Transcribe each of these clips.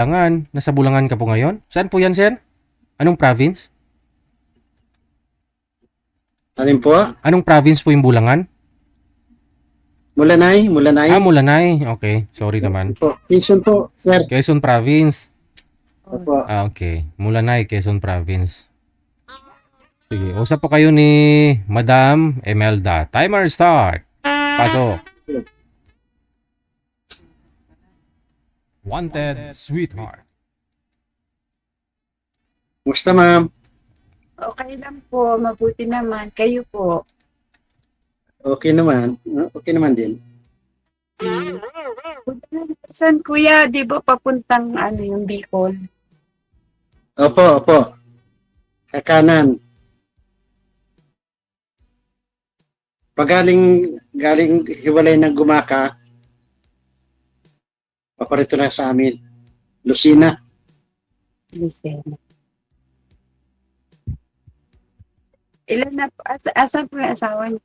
Bulangan. Nasa Bulangan ka po ngayon? Saan po yan, sir? Anong province? Alin po? Anong province po yung Bulangan? Mulanay, Mulanay. Mulanay. Okay, sorry naman. Po. Quezon po, sir. Quezon Province. Opo. Okay. Mulanay, Quezon Province. Sige, usap po kayo ni Madam Emelda. Timer start. Pasok. Wanted sweetheart. Musta, ma'am? Okay lang po, mabuti naman. Kayo po. Okay naman. Okay naman din. Saan kuya, di ba papuntang yung Bicol? Opo, opo. Kakanan. Pag galing hiwalay ng Gumaka, paparito na sa amin. Lucina. Lucena. Ilan na po? Asan po yung asawa niyo?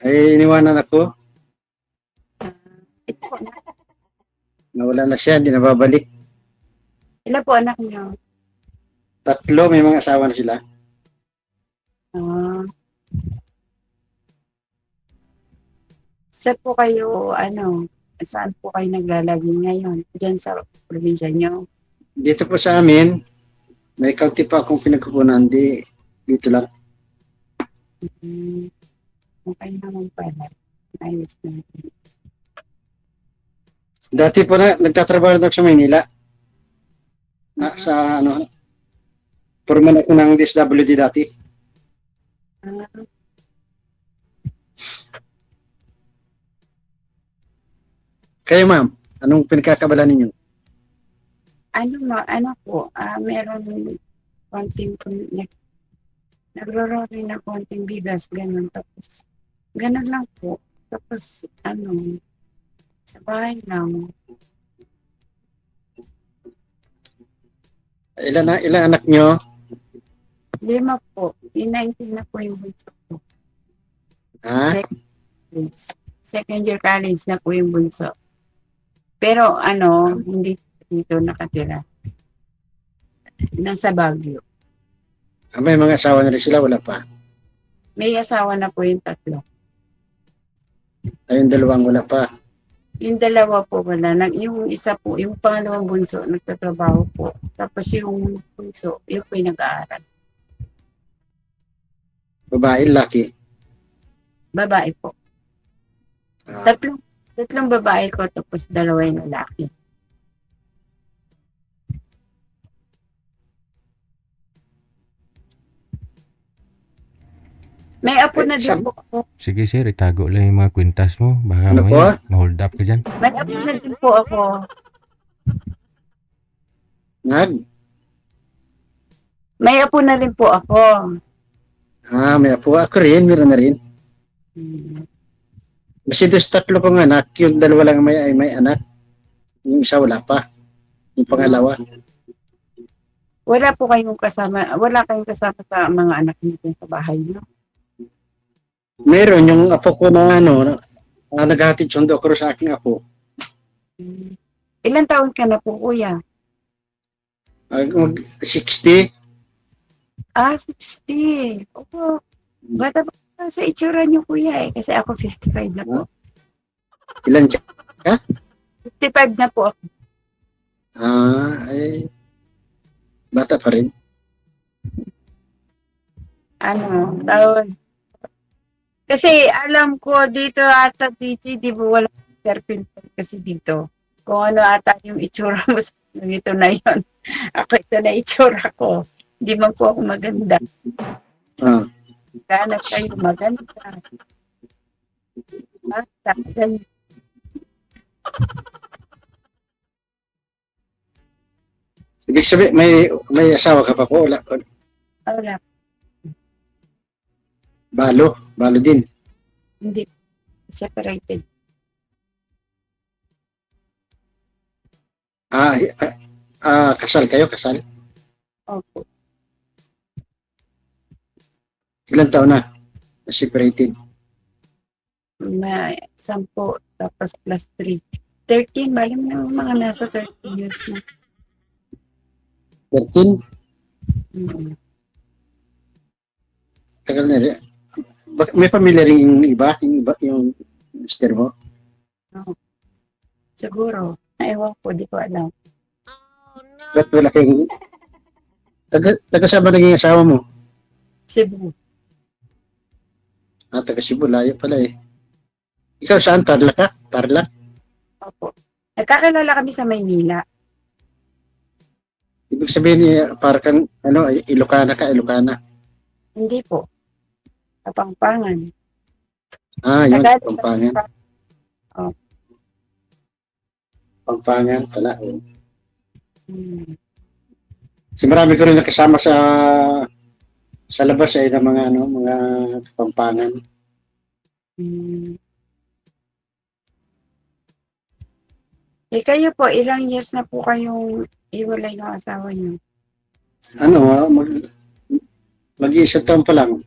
Ay, iniwanan ako. Ito po, Nawala na siya, hindi na babalik. ilan po anak niyo? 3, may mga asawa na sila. Ah. Saan po kayo, saan po kayo naglalagi ngayon? Diyan sa probinsya niyo? Dito po sa amin, may kaunti pa akong pinagkukunan. Dito lang. Okay naman pala. Ayos na. Dati po nagtatrabaho na ako sa Maynila. Sa Foreman ako ng DSWD dati. Ah, Kayo, ma'am, anong pinagkakabalan ninyo? meron konting nagrorori na konting bigas, ganun. Tapos, ganun lang po. Tapos, sa bahay lang. Ilan anak nyo? 5 po. Inaintin na po yung bunso ko. Ha? Second year college na po yung bunso. Pero, hindi dito nakatira. Nasa Baguio. May mga asawa na rin sila, wala pa. May asawa na po yung 3. Ayun, 2 wala pa. Yung 2 po wala. Yung isa po, yung pangalawang bunso, nagtatrabaho po. Tapos yung bunso, yung po yung nag-aaral. Babae, laki. Babae po. Ah, Tatlong babae ko, tapos 2 yung lalaki. May apo na din po ako. Sige, sir, itago lang yung mga kwintas mo. Baka Ano po? ma-hold up ka dyan. May apo na din po ako. Nag? May apo na rin po ako. May apo. Ako rin, meron na rin. Hmm. Kasi doon sa 3 kong anak, yung 2 lang may anak. Yung isa wala pa. Yung pangalawa. Wala kayong kasama sa mga anak niyo sa bahay niyo? Meron yung apo ko na naghatid sundo ako sa aking apo. Ilan taon ka na po, kuya? 60. 60. Opo. Bata pa sa itsura niyo, kuya eh. Kasi ako 55 na po. Ilan siya? 55 na po ako. Ay, bata pa rin. Taon. Kasi alam ko dito ata dito, di ba wala filter kasi dito. Kung ano ata yung itsura mo sa ito na yun. Ako ito na itsura ko. Hindi man po ako maganda. Ah. Ganap kayo maganda. Basta, ganyan. Ibig sabihin, may asawa ka pa po? Wala. Wala. Balo din. Hindi. Separated. Kasal kayo? Kasal? Opo. Ilan taon na? Separated. May 10 tapos +3. 13, bali mo na mga nasa 13 years na. 13? Mm. Tagal na rin. May pamilya rin yung iba, yung mister mo? Siguro. Ewan ko, di ko alam. Ba't wala kayong... Taga saan ba naging asawa mo? Cebu. Taga Cebu, layo pala eh. Ikaw saan? Tarlac ka? Tarlac? Opo. Nagkakilala kami sa Maynila. Ibig sabihin, para kang, Ilocana ka, Ilocana. Hindi po. Kapangpangan. Yun, Tagalog. Pampangan. Oh. Pampangan pala. Oh. Hmm. Kasi marami ko rin nakasama sa labas ng mga Pampangan. Hmm. Kayo po, ilang years na po kayong iwalay ng asawa niyo? Mag-iisang taon pa lang.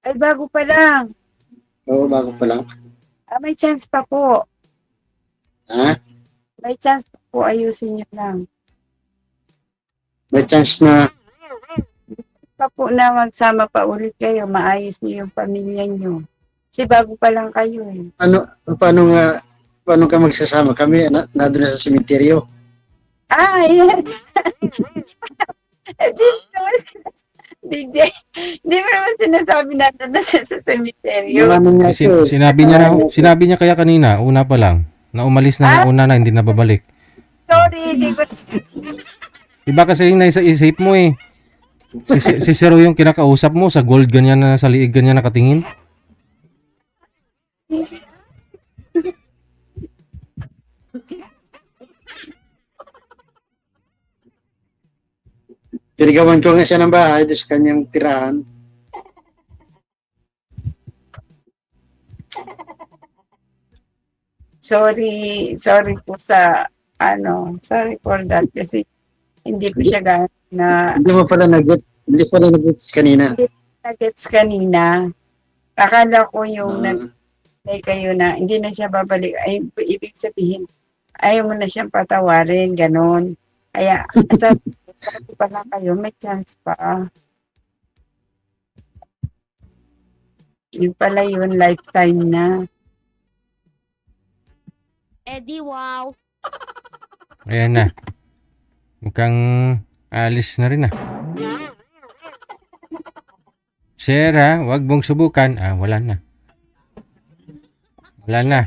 Ay, bago pa lang. Oo, bago pa lang. May chance pa po. Ha? May chance pa po, ayusin niyo lang. May chance na Pa po na magsama pa ulit kayo, maayos niyo yung pamilya niyo. Kasi bago pa lang kayo eh. paano ka magsasama? Kami na doon na sa sementeryo. Yan. DJ, di ba naman sinasabi natin na siya sa cemeteryo? Yung ano niya ko, Sinabi niya kaya kanina, una pa lang, na umalis na ng una na, hindi na babalik. Sorry, di ko. Iba kasi yung nasa isip mo eh. Si Sir yung kinakausap mo, sa gold ganyan na, sa liig ganyan nakatingin. pinigawan ko nga siya ng bahay doon sa kanyang tirahan. Sorry po sa, sorry for that kasi hindi ko siya na Hindi pala nag-gets kanina. gets kanina. Akala ko yung Ah. nag kayo na hindi na siya babalik. Ay, ibig sabihin, ayaw mo na siyang patawarin, ganon. Kaya, sabi pa lang kayo, may chance pa. Yung pala yun, lifetime na. Eddie, wow. Ayan na. Mukhang alis na rin ah. Sir wag mong subukan. Wala na. Wala na.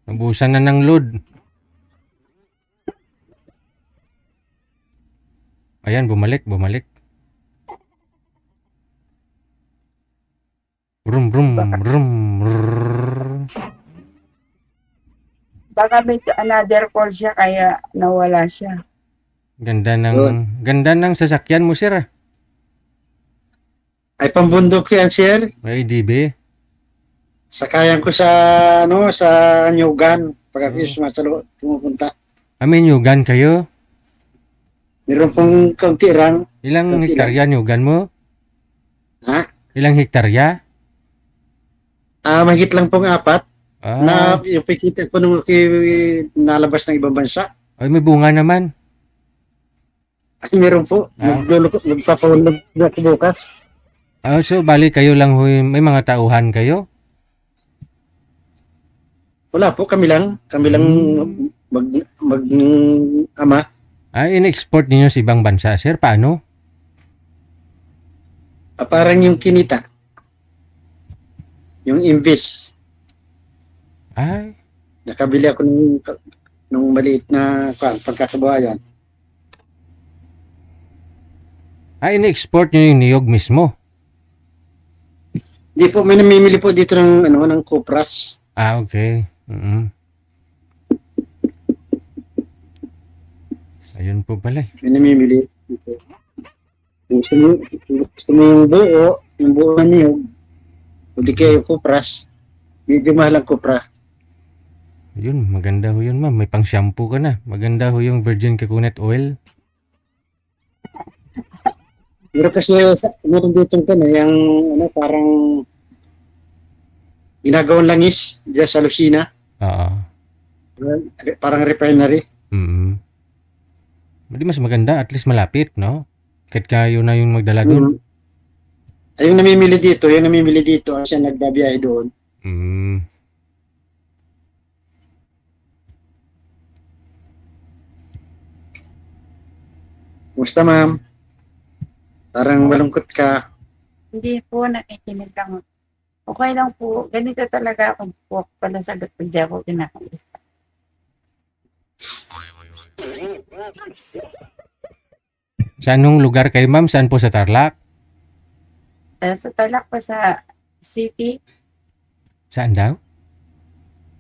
Nabusan na ng load. Ayan, bumalik. Brum, brum, brum, brrrr. Baka may another call siya kaya nawala siya. Ganda ng sasakyan mo, sir. Ay, pambundok yan, sir. May DB. Sakayan ko sa Nyugan. Pag ako sumasalo, pumupunta. May nyugan kayo? Meron pong kaunti rang. Ilang Konti hektarya nyugan mo? Ha? Ilang hektarya? Mahigit lang pong 4. Na Ah, yung pikita ko nung nalabas ng ibang bansa. ay may bunga naman. Ay, meron po. Ah. Magpapahulog na ako bukas. So bali kayo lang may mga tauhan kayo? Wala po, kami lang. Kami lang ama. In-export niyo sa ibang bansa, sir? Paano? Parang yung kinita. Yung invest. Ay, Nakabili ako nung maliit na pagkakabuhayan. in-export niyo yung niyog mismo? Hindi po, may namimili po dito ng Cupras. Okay. Ayun po pala. May namimili dito. Gusto mo yung buo na niyog, o di kaya yung Cupras, medyo mahal ang Cupra. Yun, maganda ho yun, ma'am. May pang shampoo ka na. Maganda ho yung virgin coconut oil. Pero kasi meron dito yung parang ginagawang langis dyan sa Lucina. Oo. Parang refinery. Mm. Hindi mas maganda, at least malapit, no? Kahit kayo na yung magdala doon. Ay, yung namimili dito, siya nagbabiyahe doon. Mm. Kumusta, ma'am? Parang malungkot ka. Hindi po, nakikinig lang. Okay lang po. Ganito talaga ako po. Pala sagot ko, di ako kinakaisa. Sa anong lugar kayo, ma'am? Saan po sa Tarlac? Sa talak pa sa city. Saan daw?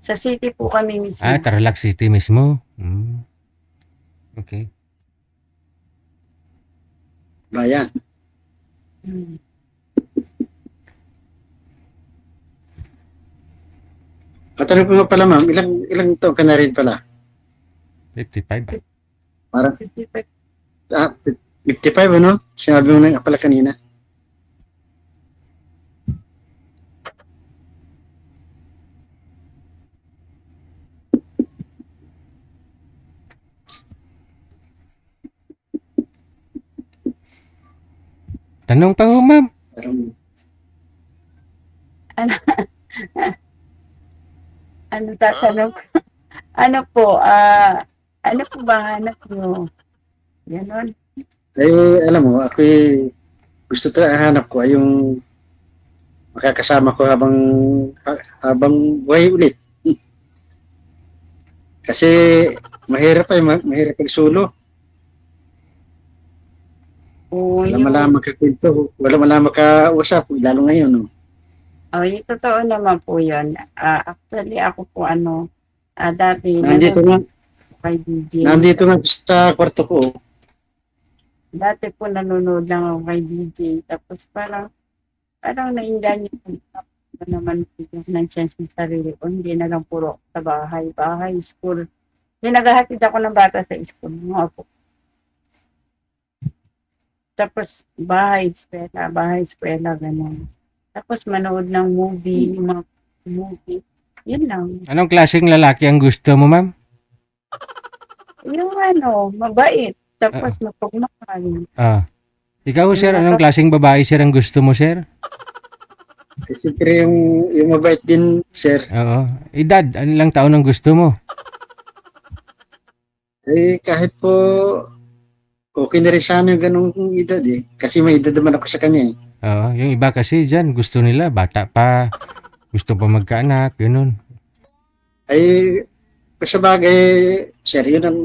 Sa city po kami mismo. Ah, Tarlac City mismo. Mm. Okay. Bayan. Hmm. Matanong ko nga pala, ma'am, ilang taon ka na rin pala? 55. Parang 55. 55, ano? Sinabi mo na nga pala kanina. Tanong pa ho, ma'am. Parang, Ano tatanong ko? Ano po, ano po ba hanap nyo? Ganon. alam mo, ako gusto talaga hanap ko ay yung makakasama ko habang buhay ulit. Kasi mahirap mahirap pag solo. O, Wala yung, malaman makakwento, wala malaman makausap, lalo ngayon. No? yung totoo naman po yun. Actually, ako po dati Nandito nanonood nga, kay DJ. nandito nga sa kwarto ko. Dati po nanonood lang ako kay DJ. Tapos parang nainganyo ko naman ng chance ng sarili ko. Hindi na lang puro sa bahay, school. Hindi naghahatid ako ng bata sa school. Mga po. Tapos bahay, eskwela, gano'n. Tapos manood ng movie, yung mga movie. Yun lang. Anong klaseng lalaki ang gusto mo, ma'am? Yung mabait. Tapos mapagmahal. Ah. Ikaw, sir, anong klaseng babae, sir, ang gusto mo, sir? Siyempre yung mabait din, sir. Oo. Edad, lang taon ang gusto mo? Kahit po okay na rin sana yung ganung edad Kasi may edad naman ako sa kanya Oo. Yung iba kasi dyan, gusto nila, bata pa. Gusto pa magkaanak, ganun. Sa bagay, sir, yun ang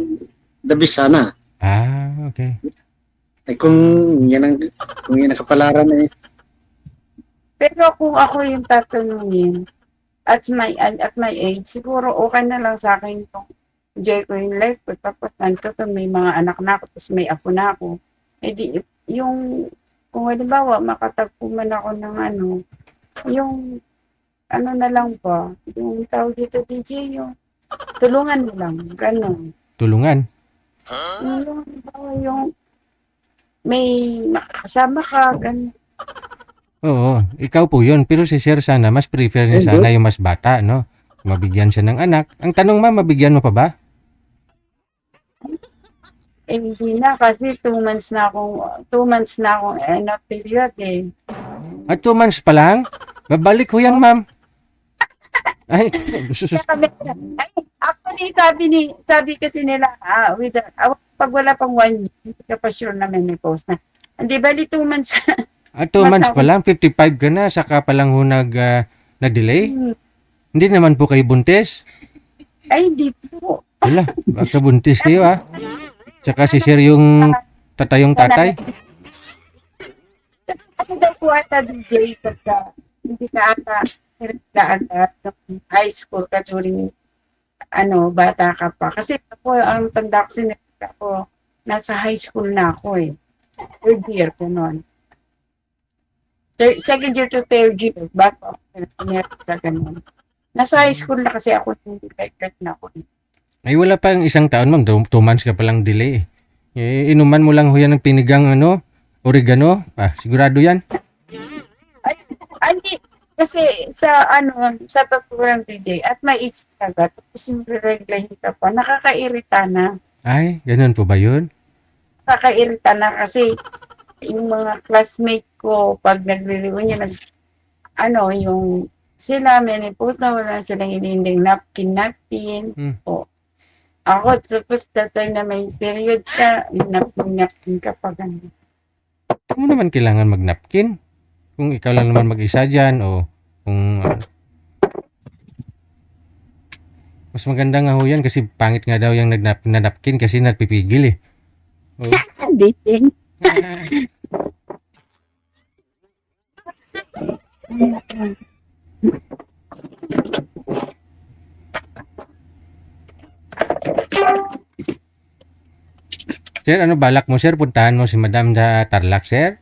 the best sana. Ah, okay. Kung yan ang kapalaran Pero kung ako yung tatanungin, at my age, siguro okay na lang sa akin kung enjoy ko yung life ko. Tapos may mga anak na ako, tapos may apo na ako. Di, kung halimbawa, makatagpo man ako ng yung na lang pa, yung tawag dito, DJ, yung tulungan mo lang, gano'n. Tulungan. Yung may makakasama ka, gano'n. Oo, ikaw po yun. Pero si sir sana, mas prefer niya sana yung mas bata, no? Mabigyan siya ng anak. Ang tanong, ma'am, mabigyan mo pa ba? Hindi na kasi 2 months na akong period At 2 months pa lang? Babalik ho yan, ma'am. Ay, Actually, sabi kasi nila, pag wala pang 1 year, hindi ka pa sure na may post na. Hindi, bali 2 months. at 2 months pa lang, 55 ka na, saka pa lang ho nag-delay? Hindi naman po kayo buntis? Ay, hindi po. Wala, baka buntis kayo, ha? Tsaka si sir yung tatayong tatay? Ano daw po ata DJ pagka hindi ka ata high school ka during bata ka pa. Kasi ako, ang tanda ko ako, nasa high school na ako Third year ko noon. Second year to third year, bago ako ganun. Nasa high school na kasi ako, hindi kahit na ako. Ay, wala pa yung 1 taon, ma'am. 2 months ka palang delay. Inuman mo lang ho yan ng pinigang oregano. Sigurado yan. Hindi. Kasi sa sa totoo lang DJ, at may age talaga, tapos yung reglahin ka pa, nakakairita na. Ay, ganun po ba yun? Nakakairita na kasi yung mga classmate ko, pag nagre-reunion, yung sila, may post na wala silang hinihinding napkin. Hmm. O, ako, tapos that time na may period ka, napkin ka pa ganun. Ito mo naman kailangan mag-napkin. Kung ikaw lang naman mag-isa dyan o kung mas maganda nga ho yan kasi pangit nga daw yung nagnapkin kasi napipigil eh. Oh. Dating. Sir, ano balak mo sir? Puntahan mo si Madam sa Tarlac sir?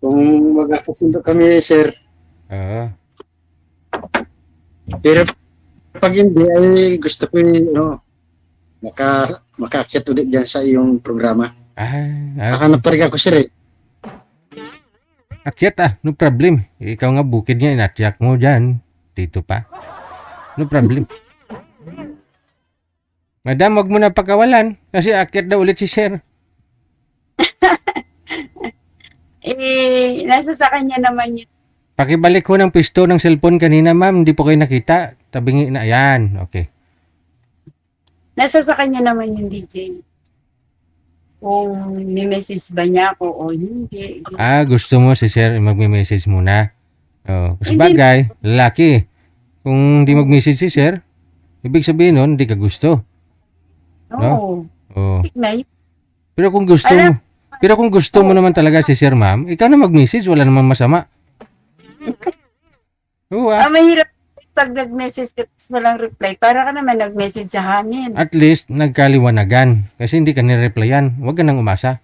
Kung magkakasundo kami, sir, Oo. pero pag hindi, ay gusto ko makakit ulit dyan sa iyong programa. Kahanap talaga ako, sir, eh. Akyat no problem. Ikaw nga bukid niya, inatyak mo dyan. Dito pa. No problem. Madam, wag mo na pagkawalan kasi akyat daw ulit si sir. Nasa sa kanya naman yun. Pakibalik ko ng pisto ng cellphone kanina ma'am, hindi po kayo nakita. Tabingi na, ayan, okay. Nasa sa kanya naman yung DJ. Kung may message ba niya ako o hindi. Gusto mo si sir magme-message muna. Oh, kasi Hindi. bagay, lalaki. Kung hindi mag-message si sir, ibig sabihin nun, hindi ka gusto. Oo. Oh. Na yun. Pero kung gusto mo, naman talaga si sir ma'am, ikaw na mag-message, wala namang masama. Oo Mahirap pag nag-message ka tapos walang reply. Para ka naman nag-message sa hangin. At least, nagkaliwanagan. Kasi hindi ka nireplyan. Huwag ka nang umasa.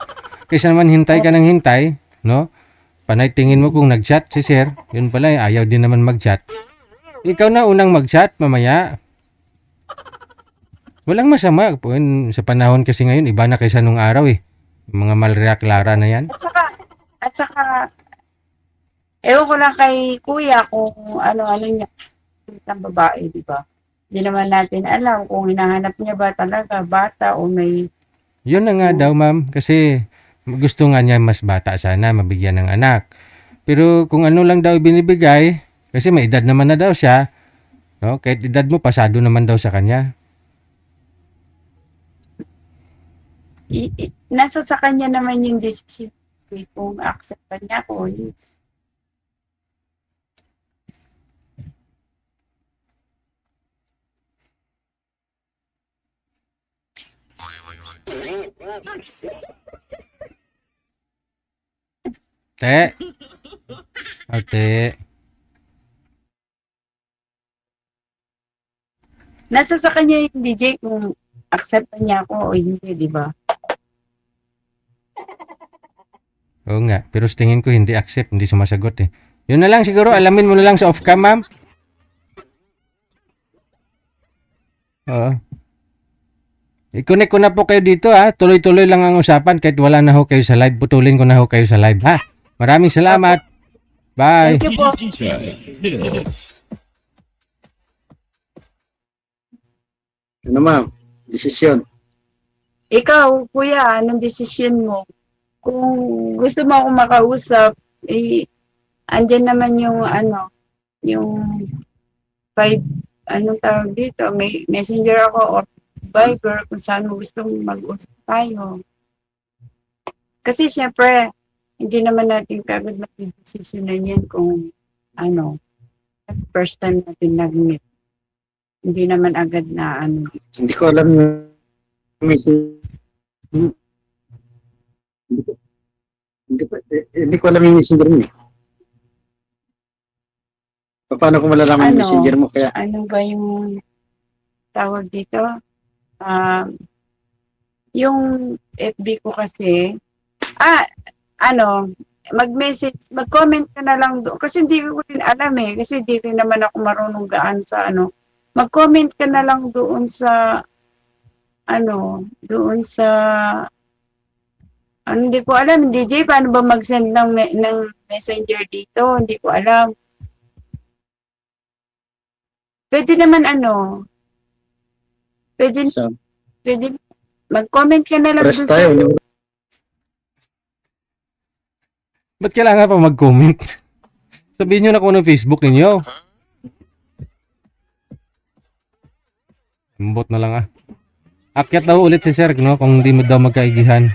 Kaysa naman hintay ka ng hintay, no? Panay tingin mo kung nag-chat si sir. Yun pala, ayaw din naman mag-chat. Ikaw na unang mag-chat, mamaya. Walang masama. Sa panahon kasi ngayon, iba na kaysa nung araw eh. Yung mga malreaklara na yan. At saka, ewan ko lang kay kuya kung ano niya ng babae, di ba? Hindi naman natin alam kung hinahanap niya ba talaga bata o may... Yun na nga daw, ma'am. Kasi gusto nga niya mas bata sana, mabigyan ng anak. Pero kung ano lang daw binibigay, kasi may edad naman na daw siya, no? Kahit edad mo, pasado naman daw sa kanya. Nasa sa kanya naman yung decision kung accept pa niya ako. Te. Te. Nasa sa kanya yung DJ kung accept pa niya ako o hindi, di ba? Oo nga. Pero sa tingin ko hindi accept, hindi sumasagot eh. Yun na lang siguro, alamin mo na lang sa off-cam, ma'am. Oo. I-connect ko na po kayo dito ha. Tuloy-tuloy lang ang usapan kahit wala na ho kayo sa live. Putulin ko na ho kayo sa live ha. Maraming salamat. Bye. Thank you po. Ano, ma'am? Desisyon. Ikaw, kuya, anong desisyon mo? Kung gusto mo akong makausap, andyan naman yung yung anong tawag dito, may messenger ako or Viber kung saan mo gusto mag-usap tayo. Kasi syempre, hindi naman natin kagad mag-desisyonan yan kung first time natin nag-meet. Hindi naman agad na Hindi ko alam yung hindi ko alam yung messenger mo eh. Paano ko malalaman yung messenger mo? Kaya ano ba yung tawag dito? Yung FB ko kasi, mag-comment ka na lang doon. Kasi hindi ko rin alam eh. Kasi di rin naman ako marunong gaan sa Mag-comment ka na lang doon sa, hindi ko alam, DJ, paano ba mag-send ng messenger dito. Hindi ko alam. Pwede naman pwede, So, pwede, mag-comment ka na lang press doon tayo. sa, Ba't kailangan pa mag-comment? Sabihin nyo na kung ano Facebook ninyo. Imbot na lang ah. Akyat daw ulit si sir, no? Kung hindi mo daw magkaigihan.